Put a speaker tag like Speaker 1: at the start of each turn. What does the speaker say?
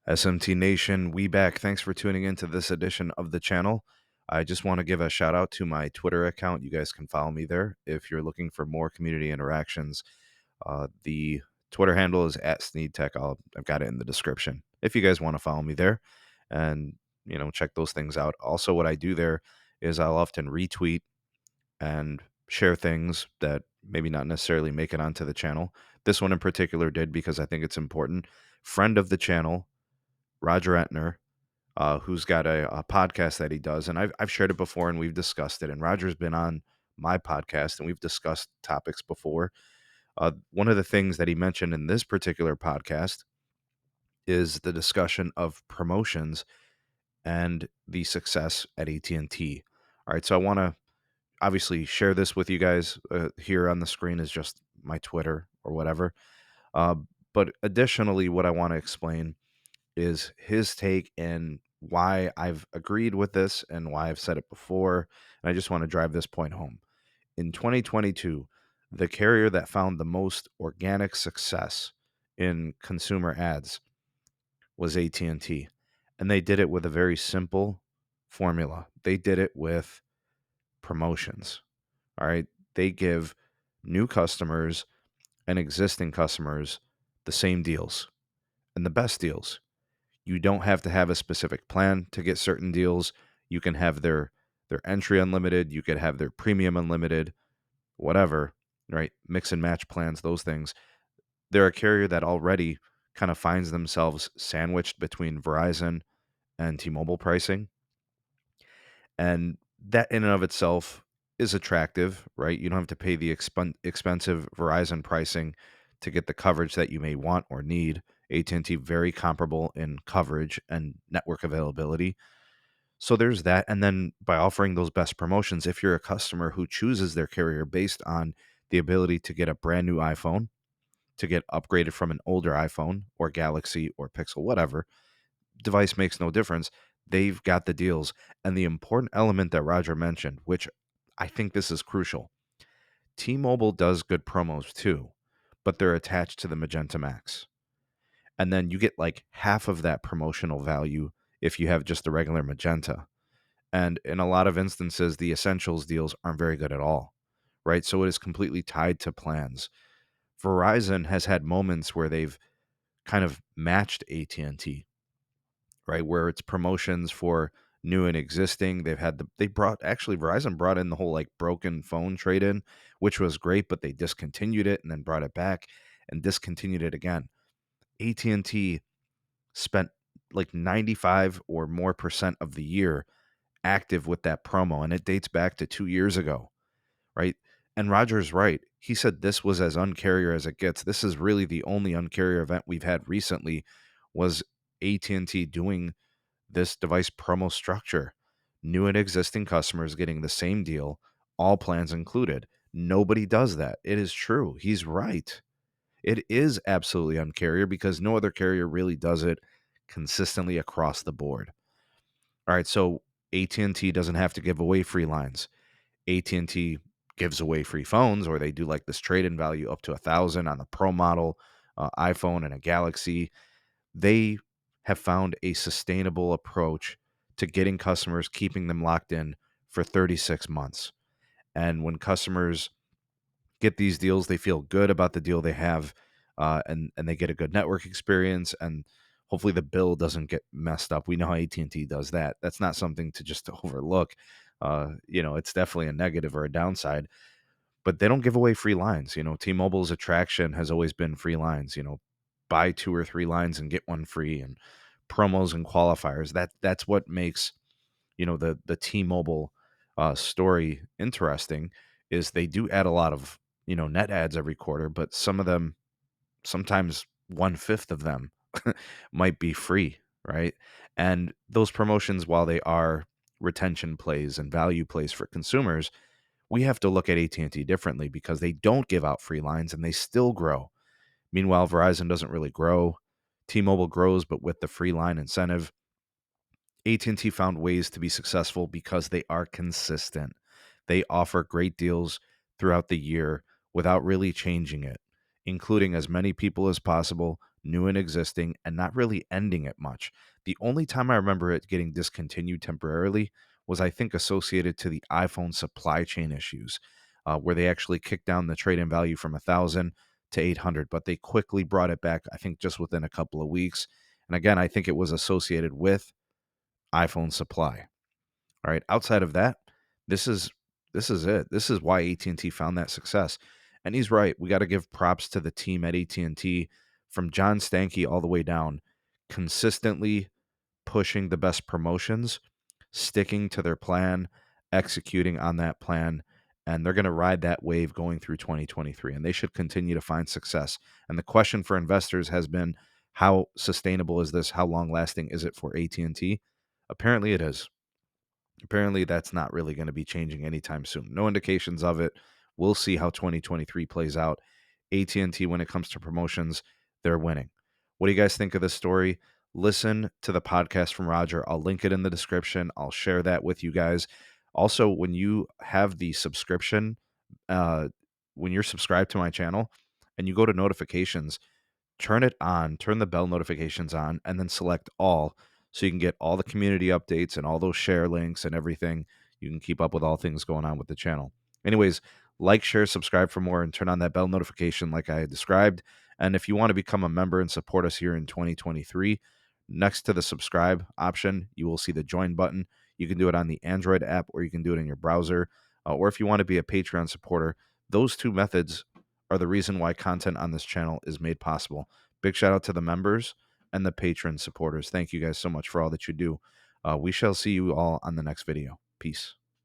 Speaker 1: SMT Nation, we back. Thanks for tuning into this edition of the channel. I just want to give a shout out to my Twitter account. You guys can follow me there if you're looking for more community interactions. The Twitter handle is at sneedtech. I've got it in the description if you guys want to follow me there and check those things out. Also, what I do there is I'll often retweet and share things that maybe not necessarily make it onto the channel. This one in particular did because I think it's important. Friend of the channel, Roger Entner, who's got a podcast that he does, and I've shared it before, and we've discussed it. And Roger's been on my podcast, and we've discussed topics before. One of the things that he mentioned in this particular podcast is the discussion of promotions and the success at AT&T. All right, so I want to obviously share this with you guys. Here on the screen is just my Twitter or whatever. Uh, but additionally, what I want to explain is his take and why I've agreed with this and why I've said it before. And I just want to drive this point home. In 2022, the carrier that found the most organic success in consumer ads was AT&T. And they did it with a very simple formula. They did it with promotions. All right. They give new customers and existing customers the same deals and the best deals. You don't have to have a specific plan to get certain deals. You can have their entry unlimited. You could have their premium unlimited, whatever, right? Mix and match plans, those things. They're a carrier that already kind of finds themselves sandwiched between Verizon and T-Mobile pricing. And that in and of itself is attractive, right? You don't have to pay the expensive Verizon pricing to get the coverage that you may want or need. AT&T very comparable in coverage and network availability. So there's that. And then by offering those best promotions, if you're a customer who chooses their carrier based on the ability to get a brand new iPhone, to get upgraded from an older iPhone or Galaxy or Pixel, whatever, device makes no difference. They've got the deals. And the important element that Roger mentioned, which I think this is crucial, T-Mobile does good promos too, but they're attached to the Magenta MAX. And then you get like half of that promotional value if you have just the regular Magenta. And in a lot of instances, the Essentials deals aren't very good at all, right? So it is completely tied to plans. Verizon has had moments where they've kind of matched AT&T, right? Where it's promotions for new and existing. Verizon brought in the whole like broken phone trade in, which was great, but they discontinued it and then brought it back and discontinued it again. AT&T spent like 95 or more percent of the year active with that promo, and it dates back to 2 years ago, right? And Roger's right. He said this was as uncarrier as it gets. This is really the only uncarrier event we've had recently was AT&T doing this device promo structure. New and existing customers getting the same deal, all plans included. Nobody does that. It is true. He's right. It is absolutely uncarrier because no other carrier really does it consistently across the board. All right, so AT&T doesn't have to give away free lines. AT&T gives away free phones, or they do like this trade-in value up to $1,000 on the Pro model iPhone and a Galaxy. They have found a sustainable approach to getting customers, keeping them locked in for 36 months. And when customers get these deals, they feel good about the deal they have, and they get a good network experience, and hopefully the bill doesn't get messed up. We know how AT&T does that. That's not something to just overlook. It's definitely a negative or a downside, but they don't give away free lines. T-Mobile's attraction has always been free lines. Buy 2 or 3 lines and get one free, and promos and qualifiers. That's what makes the T-Mobile story interesting. Is they do add a lot of net ads every quarter, but some of them, sometimes 1/5 of them, might be free, right? And those promotions, while they are retention plays and value plays for consumers, we have to look at AT&T differently because they don't give out free lines and they still grow. Meanwhile, Verizon doesn't really grow. T-Mobile grows, but with the free line incentive. AT&T found ways to be successful because they are consistent. They offer great deals throughout the year without really changing it, including as many people as possible, new and existing, and not really ending it much. The only time I remember it getting discontinued temporarily was, I think, associated to the iPhone supply chain issues, where they actually kicked down the trade-in value from 1,000 to 800, but they quickly brought it back, I think, just within a couple of weeks. And again, I think it was associated with iPhone supply. All right. Outside of that, this is this is it. This is why AT&T found that success. And he's right. We got to give props to the team at AT&T, from John Stankey all the way down, consistently pushing the best promotions, sticking to their plan, executing on that plan, and they're going to ride that wave going through 2023, and they should continue to find success. And the question for investors has been, how sustainable is this? How long lasting is it for AT&T? Apparently it is. Apparently that's not really going to be changing anytime soon. No indications of it. We'll see how 2023 plays out. AT&T, when it comes to promotions, they're winning. What do you guys think of this story? Listen to the podcast from Roger. I'll link it in the description. I'll share that with you guys. Also, when you have the subscription, uh, when you're subscribed to my channel and you go to notifications, turn it on, turn the bell notifications on, and then select all, so you can get all the community updates and all those share links and everything. You can keep up with all things going on with the channel. Anyways, like, share, subscribe for more, and turn on that bell notification like I described. And if you want to become a member and support us here in 2023, next to the subscribe option, you will see the join button. You can do it on the Android app, or you can do it in your browser. Or if you want to be a Patreon supporter, those two methods are the reason why content on this channel is made possible. Big shout out to the members and the patron supporters. Thank you guys so much for all that you do. We shall see you all on the next video. Peace.